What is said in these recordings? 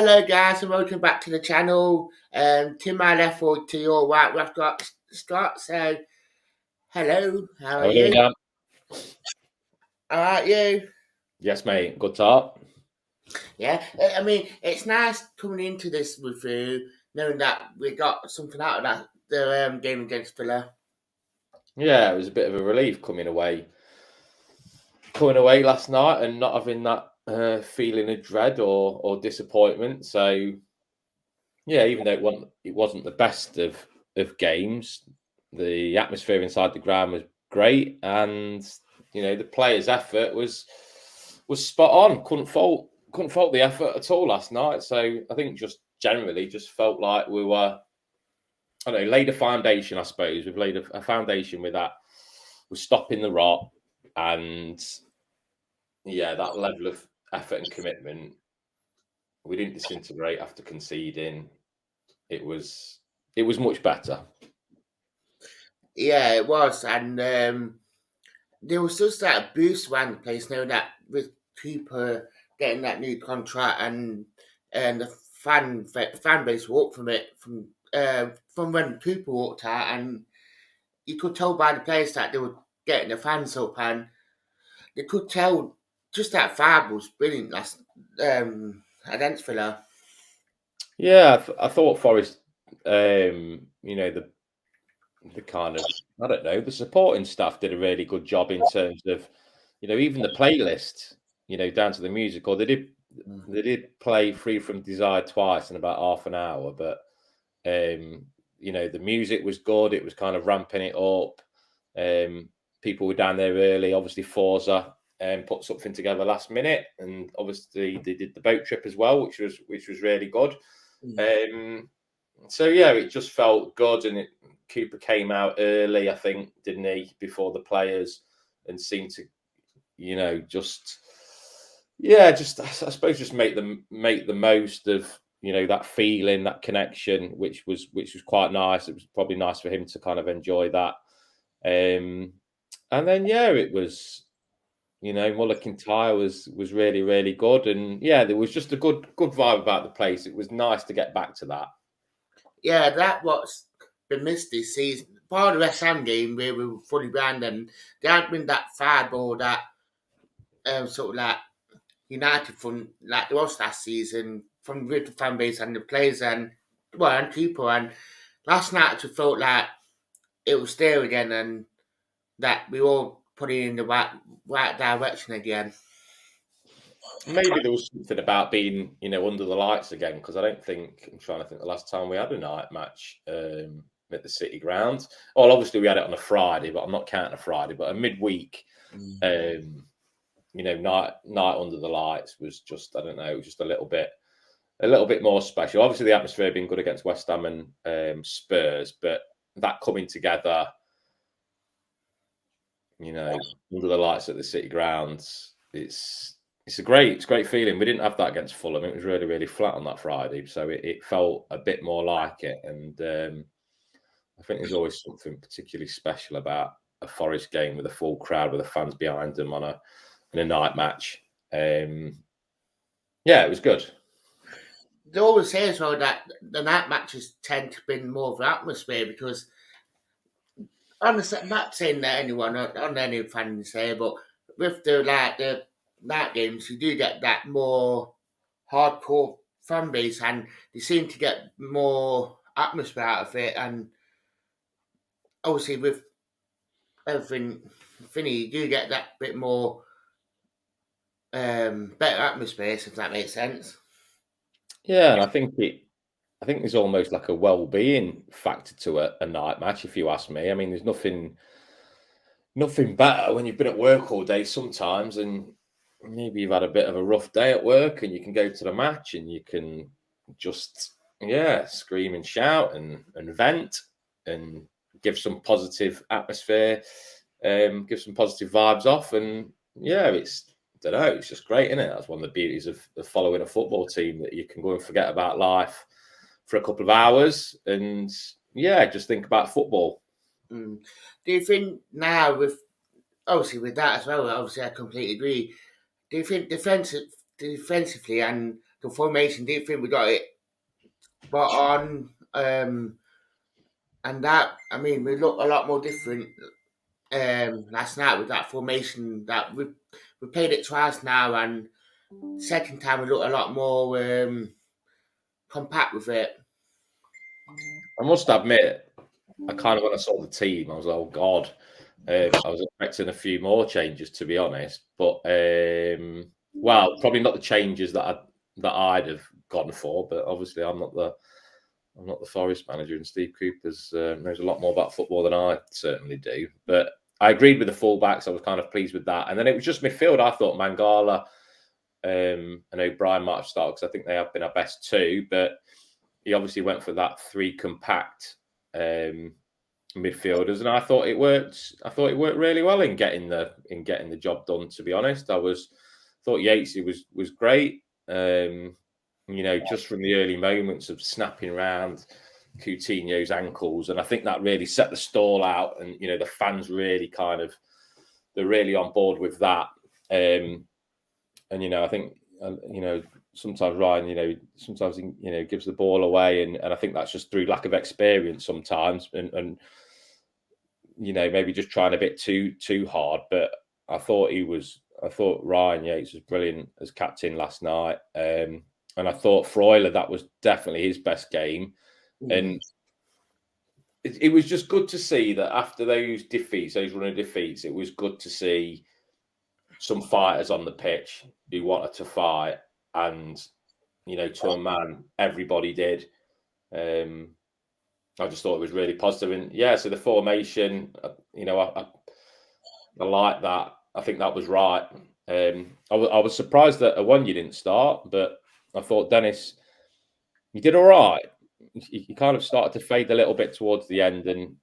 Hello guys and welcome back to the channel. To my left or to your right we've got Scott. So hello, how are How are you, you? Dan? Alright, you? Yes, mate. Good talk. Yeah. I mean it's nice coming into this with you, knowing that we got something out of that the game against Villa. Yeah, it was a bit of a relief coming away last night and not having that feeling of dread or disappointment. So yeah, even though it wasn't the best of games, the atmosphere inside the ground was great, and the players' effort was spot on. Couldn't fault the effort at all last night. So I think just generally just felt like we were. I don't know, laid a foundation, I suppose. We've laid a foundation with that. We're stopping the rot, and yeah, that level of effort and commitment. We didn't disintegrate after conceding. It was much better. Yeah, it was, and there was just that boost around the place now that with Cooper getting that new contract and the fan base walked from it from when Cooper walked out, and you could tell by the players that they were getting the fans up, and they could tell just that vibe was brilliant last against Villa. Yeah, I thought Forest, the kind of, I don't know, the supporting staff did a really good job in terms of, even the playlist, down to the music. Or they did play Free From Desire twice in about half an hour, but the music was good. It was kind of ramping it up. People were down there early. Obviously, Forza put something together last minute, and obviously they did the boat trip as well, which was really good. So yeah, it just felt good, and Cooper came out early, I think, didn't he, before the players, and seemed to, just just I suppose just make the most of that feeling, that connection, which was quite nice. It was probably nice for him to kind of enjoy that. And then yeah, it was Muller Kintyre was really really good, and yeah, there was just a good vibe about the place. It was nice to get back to that. Yeah, that what's been missed this season. Part of the West Ham game where we were fully behind them, they haven't been that far or that sort of like United from like it was last season from with the fan base and the players and people, and last night I just felt like it was there again and that we all put it in the right direction again. Maybe there was something about being, under the lights again, because I'm trying to think the last time we had a night match at the City ground. Well, obviously we had it on a Friday, but I'm not counting a Friday, but a midweek, night under the lights was just, I don't know, it was just a little bit more special. Obviously the atmosphere had been good against West Ham and Spurs, but that coming together, under the lights at the City grounds, it's a great feeling. We didn't have that against Fulham. It was really, really flat on that Friday, so it felt a bit more like it. And I think there's always something particularly special about a Forest game with a full crowd, with the fans behind them in a night match. Yeah, it was good. They always say as well that the night matches tend to bring more of an atmosphere because honestly, I'm not saying that anyone on any fan say, but with the night games, you do get that more hardcore fan base, and they seem to get more atmosphere out of it. And obviously, with everything, Finny, you do get that bit more better atmosphere, if that makes sense. Yeah, and I think there's almost like a well-being factor to a night match, if you ask me. I mean, there's nothing better when you've been at work all day sometimes, and maybe you've had a bit of a rough day at work, and you can go to the match and you can just scream and shout and vent and give some positive atmosphere, give some positive vibes off, and yeah, it's I don't know, it's just great, isn't it? That's one of the beauties of following a football team, that you can go and forget about life for a couple of hours and just think about football. Mm. Do you think now with obviously with that as well? Obviously, I completely agree. Do you think defensively and the formation. Didn't think we got it spot on. And that, I mean, we look a lot more different last night with that formation. That we played it twice now, and second time we look a lot more compact with it. I must admit, I kind of when I saw the team, I was like, oh God. I was expecting a few more changes, to be honest. But well, probably not the changes that I'd have gone for. But obviously, I'm not the Forest manager, and Steve Cooper's knows a lot more about football than I certainly do. But I agreed with the fullbacks. I was kind of pleased with that. And then it was just midfield. I thought Mangala and O'Brien might have started because I think they have been our best two. But he obviously went for that three compact midfielders, and I thought it worked. I thought it worked really well in getting the job done. To be honest, thought Yatesy was great. Just from the early moments of snapping around Coutinho's ankles, and I think that really set the stall out. And the fans really they're really on board with that. I think sometimes Ryan, sometimes he gives the ball away, and I think that's just through lack of experience sometimes, and maybe just trying a bit too hard. But I thought Ryan Yates was brilliant as captain last night, and I thought Freuler, that was definitely his best game, and it was just good to see that after those running defeats, it was good to see some fighters on the pitch who wanted to fight, and to a man, everybody did. I just thought it was really positive, and so the formation, I like that. I think that was right. I was surprised that Awoniyi didn't start, but I thought Dennis, he did all right. He kind of started to fade a little bit towards the end, and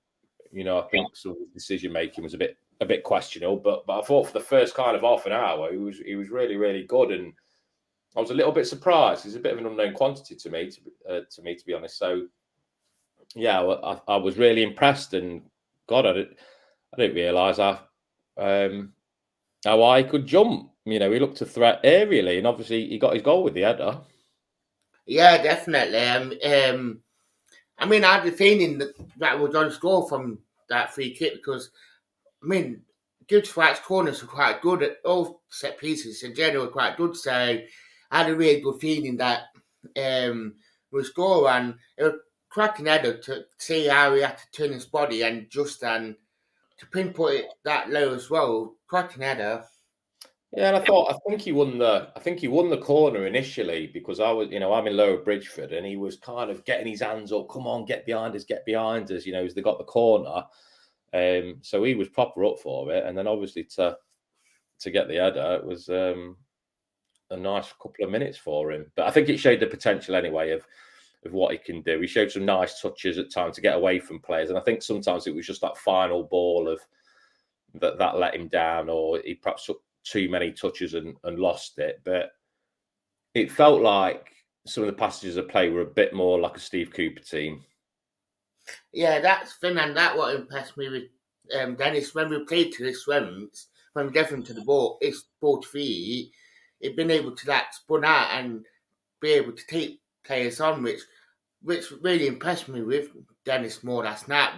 I think some of his decision making was a bit questionable. But I thought for the first kind of half an hour, he was really, really good, and I was a little bit surprised. He's a bit of an unknown quantity to me, to be honest. So yeah, I was really impressed, and God, I didn't realise how high he could jump. He looked a threat aerially, and obviously he got his goal with the header. Yeah, definitely. I mean, I had the feeling that we're going to score from that free kick because, I mean, Gibbs White's corners were quite good at all set pieces in general, quite good. So I had a really good feeling that we'll score, and it was cracking header to see how he had to turn his body and to pinpoint it that low as well. Cracking header. Yeah, and I think he won the corner initially because I'm in Lower Bridgeford, and he was kind of getting his hands up. Come on, get behind us, as they got the corner. So he was proper up for it, and then obviously to get the header, it was a nice couple of minutes for him. But I think it showed the potential anyway of what he can do. He showed some nice touches at times to get away from players, and I think sometimes it was just that final ball of that let him down, or he perhaps took too many touches and lost it. But it felt like some of the passages of play were a bit more like a Steve Cooper team. Yeah, that's Finn, and that what impressed me with Dennis when we played to his swims, when we gave him to the ball, it's 40 feet, he'd been able to spun out and be able to take players on, which really impressed me with Dennis more last night.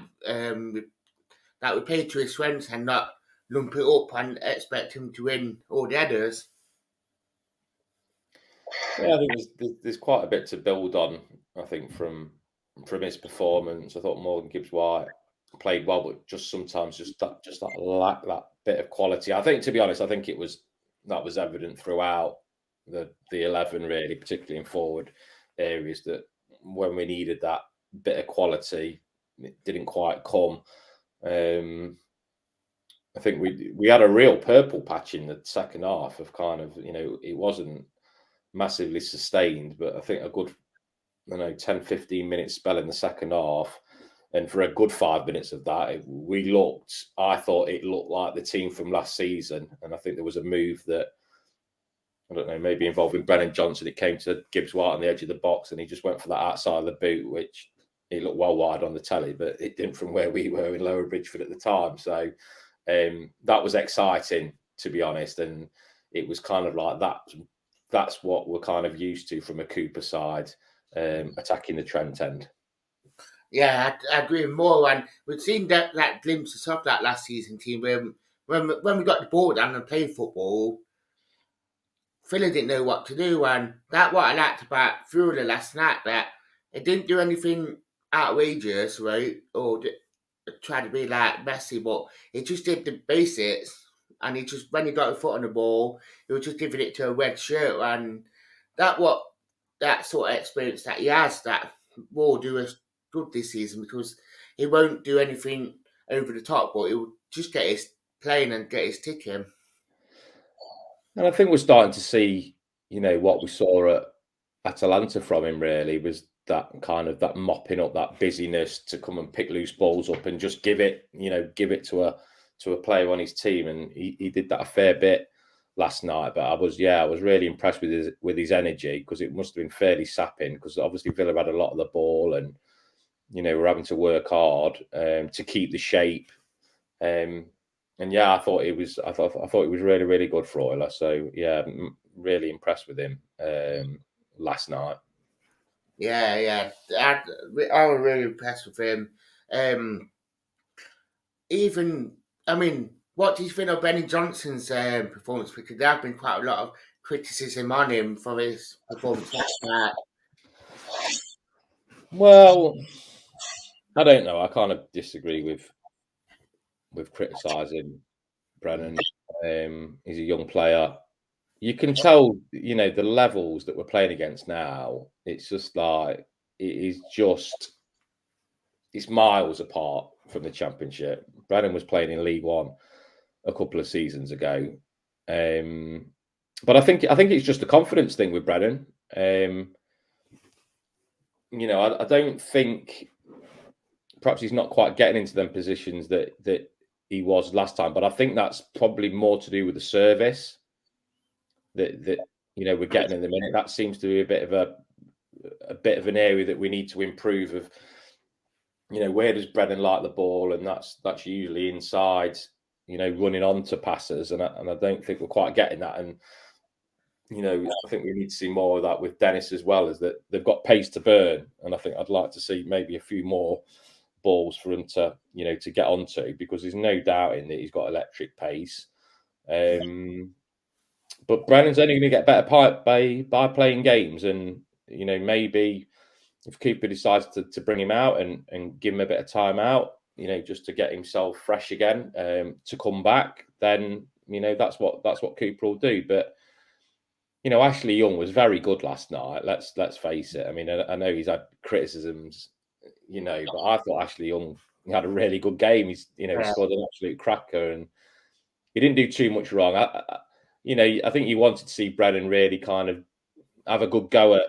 That we played to his strengths and not lump it up and expect him to win all the headers. Yeah, I think there's quite a bit to build on. I think from his performance, I thought Morgan Gibbs-White played well, but just sometimes that lack that bit of quality. I think, to be honest, that was evident throughout the 11 really, particularly in forward areas, that when we needed that bit of quality, it didn't quite come. I think we had a real purple patch in the second half of it wasn't massively sustained, but I think a good 10, 15 minute spell in the second half, and for a good 5 minutes of that, I thought it looked like the team from last season, and I think there was a move that, I don't know, maybe involving Brennan Johnson. It came to Gibbs-White on the edge of the box, and he just went for that outside of the boot, which it looked well wide on the telly, but it didn't from where we were in Lower Bridgeford at the time. So that was exciting, to be honest, and it was kind of like that that's what we're kind of used to from a Cooper side, attacking the Trent end. Yeah, I agree more. And we've seen that glimpses of that last season team when we got the ball down and played football. Villa didn't know what to do, and that what I liked about Fuller last night, that it didn't do anything outrageous, right, or try to be like Messi, but he just did the basics, and he just when he got a foot on the ball, he was just giving it to a red shirt, and that sort of experience that he has, that will do us good this season because he won't do anything over the top, but he'll just get his playing and get his tick in. And I think we're starting to see, what we saw at Atalanta from him really was that kind of that mopping up, that busyness to come and pick loose balls up and just give it to a player on his team. And he did that a fair bit last night. But I was really impressed with his energy, because it must have been fairly sapping, because obviously Villa had a lot of the ball and we're having to work hard to keep the shape. And yeah, I thought it was really, really good for Euler. So yeah, really impressed with him last night. Yeah. I was really impressed with him. Um, even, I mean, what do you think of Benny Johnson's performance? Because there have been quite a lot of criticism on him for his performance last night. Well, I don't know. I kind of disagree with criticising Brennan. He's a young player. You can tell, the levels that we're playing against now. It's just like it's miles apart from the Championship. Brennan was playing in League One a couple of seasons ago, but I think it's just a confidence thing with Brennan. I don't think perhaps he's not quite getting into them positions that he was last time, but I think that's probably more to do with the service that we're getting in the minute. That seems to be a bit of an area that we need to improve. Of where does Brennan like the ball, and that's usually inside, running on to passers, and I don't think we're quite getting that. And I think we need to see more of that with Dennis as well, as that they've got pace to burn, and I think I'd like to see maybe a few more balls for him to to get onto, because there's no doubting that he's got electric pace. But Brennan's only going to get better by playing games, and maybe if Cooper decides to bring him out and give him a bit of time out, just to get himself fresh again, to come back, then that's what Cooper will do. But Ashley Young was very good last night. Let's face it. I mean, I know he's had criticisms, but I thought Ashley Young had a really good game. He scored an absolute cracker, and he didn't do too much wrong. I think you wanted to see Brennan really kind of have a good go at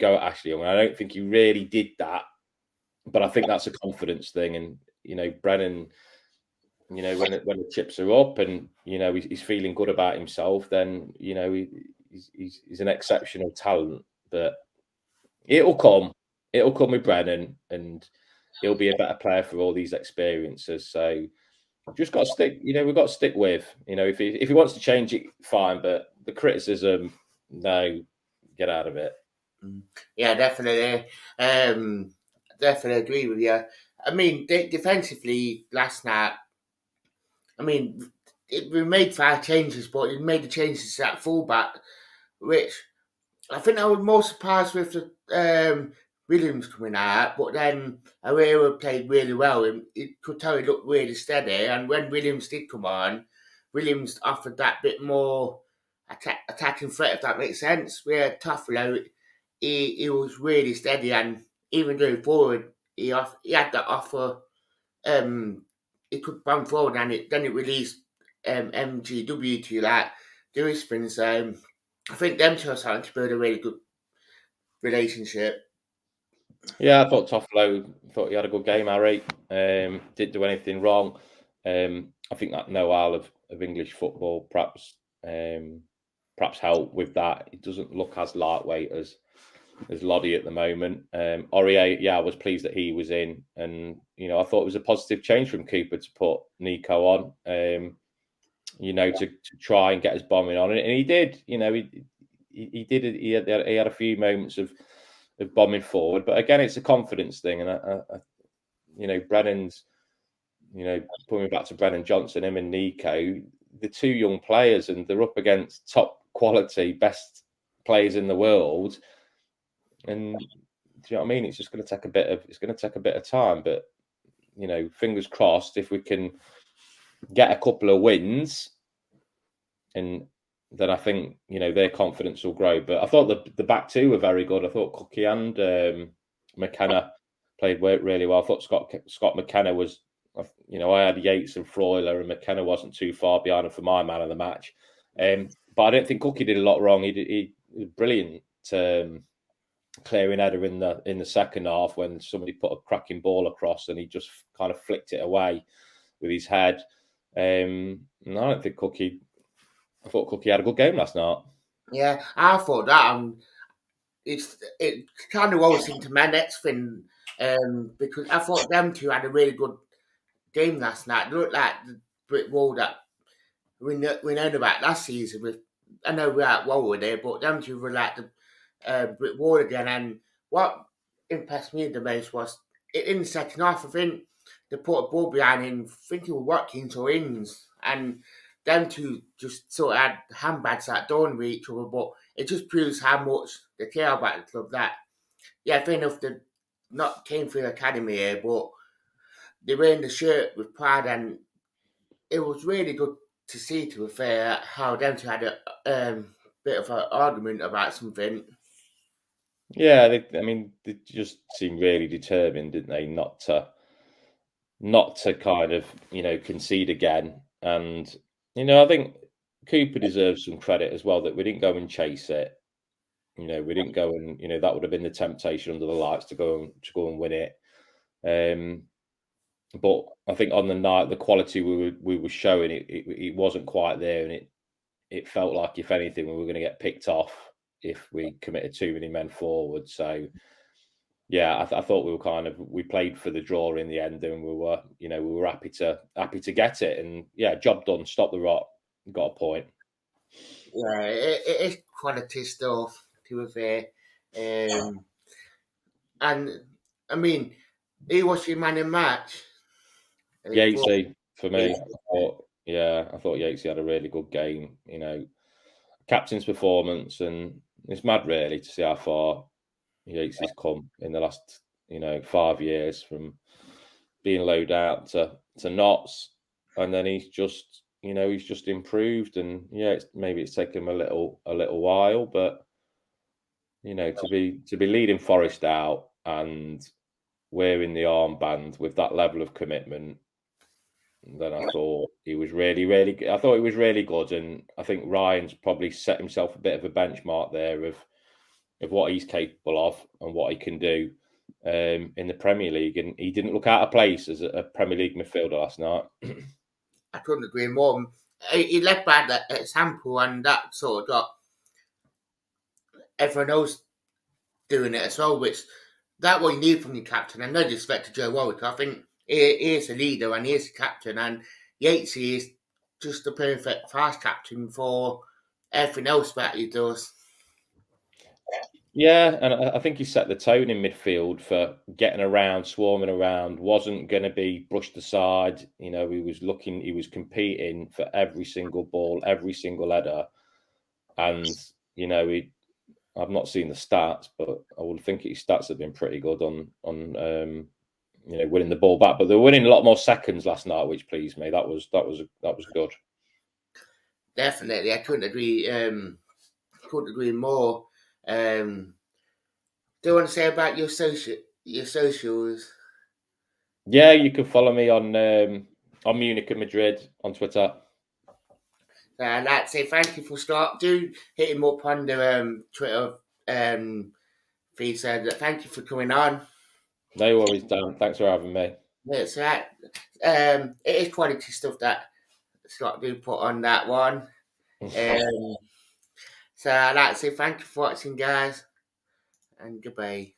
Ashley Young. I don't think he really did that, but I think that's a confidence thing. And Brennan, when the chips are up and he's feeling good about himself, then he's an exceptional talent. But it'll come with Brennan, and he'll be a better player for all these experiences. So just got to stick. We've got to stick with. If he wants to change it, fine. But the criticism, no, get out of it. Yeah, definitely. Definitely agree with you. I mean, defensively last night, I mean, we made 5 changes, but it made the changes at fullback, which I think I was more surprised with the Williams coming out, but then Herrera played really well. And it could tell he looked really steady. And when Williams did come on, Williams offered that bit more attacking threat, if that makes sense. Where Toffolo, he was really steady, and even going forward, he had that offer. He could run forward, and then it released MGW to like do his sprints. I think them two are starting to build a really good relationship. Yeah, I thought Toffolo thought he had a good game. Harry didn't do anything wrong. I think that know-how of English football perhaps helped with that. It doesn't look as lightweight as Loddy at the moment. Aurier, I was pleased that he was in, and I thought it was a positive change from Cooper to put Nico on. To try and get his bombing on, and he did. he had a few moments of bombing forward, but again, it's a confidence thing, and Brennan's, putting back to Brennan Johnson, him and Nico, the two young players, and they're up against top quality, best players in the world, and do you know what I mean? It's just going to take a bit of time, but fingers crossed if we can get a couple of wins, and then I think their confidence will grow. But I thought the back two were very good. I thought Cookie and McKenna played really well. I thought Scott McKenna was, I had Yates and Freuler, and McKenna wasn't too far behind him for my man of the match. But I don't think Cookie did a lot wrong. He was brilliant. Clearing header in the second half when somebody put a cracking ball across and he just kind of flicked it away with his head. And I don't think I thought Cookie had a good game last night. Yeah, I thought that. It kind of rolls into my next thing because I thought them two had a really good game last night. They looked like the brick wall that we known about last season. I know we're at war with it, but them two were like the brick wall again. And what impressed me the most was in the second half. I think they put a ball behind him, thinking of Watkins or Ings, and them two just sort of had handbags that don't reach each other. But it just proves how much they care about the club. That fair enough, they not came through the academy here, but they wearing the shirt with pride, and it was really good to see. To be fair, how them two had a bit of an argument about something. Yeah, they just seemed really determined, didn't they, not to kind of concede again. And I think Cooper deserves some credit as well that we didn't go and chase it. We didn't go and that would have been the temptation under the lights to go and win it. But I think on the night, the quality we were showing, it wasn't quite there, and it felt like, if anything, we were going to get picked off if we committed too many men forward. So yeah, I thought we played for the draw in the end, and we were happy to get it, and yeah, job done. Stop the rot. Got a point. Yeah, it is quality stuff. To be fair, and I mean, he was your man in match. Yatesy for me. Yatesy. I thought Yatesy had a really good game. Captain's performance, and it's mad really to see how far Yatesy's come in the last 5 years, from being low out to Notts, and then he's just improved. And yeah, maybe it's taken him a little while, but to be leading Forest out and wearing the armband with that level of commitment, then I thought he was really, really good. I thought he was really good, and I think Ryan's probably set himself a bit of a benchmark there of what he's capable of and what he can do in the Premier League. And he didn't look out of place as a Premier League midfielder last night. I couldn't agree more. He led by that example, and that sort of got everyone else doing it as well, which that what you need from your captain. And no disrespect to Joe Warwick, I think he is a leader and he is a captain, and Yatesy is just the perfect fast captain for everything else that he does. Yeah, and I think he set the tone in midfield for getting around, swarming around, wasn't going to be brushed aside. He was competing for every single ball, every single header. And, I've not seen the stats, but I would think his stats have been pretty good on winning the ball back. But they were winning a lot more seconds last night, which pleased me. That was good. Definitely, I couldn't agree more. Do you want to say about your socials? Yeah, you can follow me on Munich and Madrid on Twitter. I'd like to say thank you for start. Do hit him up on the Twitter feed. So thank you for coming on. No worries, Dan. Thanks for having me. It's right. It is quality stuff that Scott do put on that one. So I'd like to say thank you for watching, guys, and goodbye.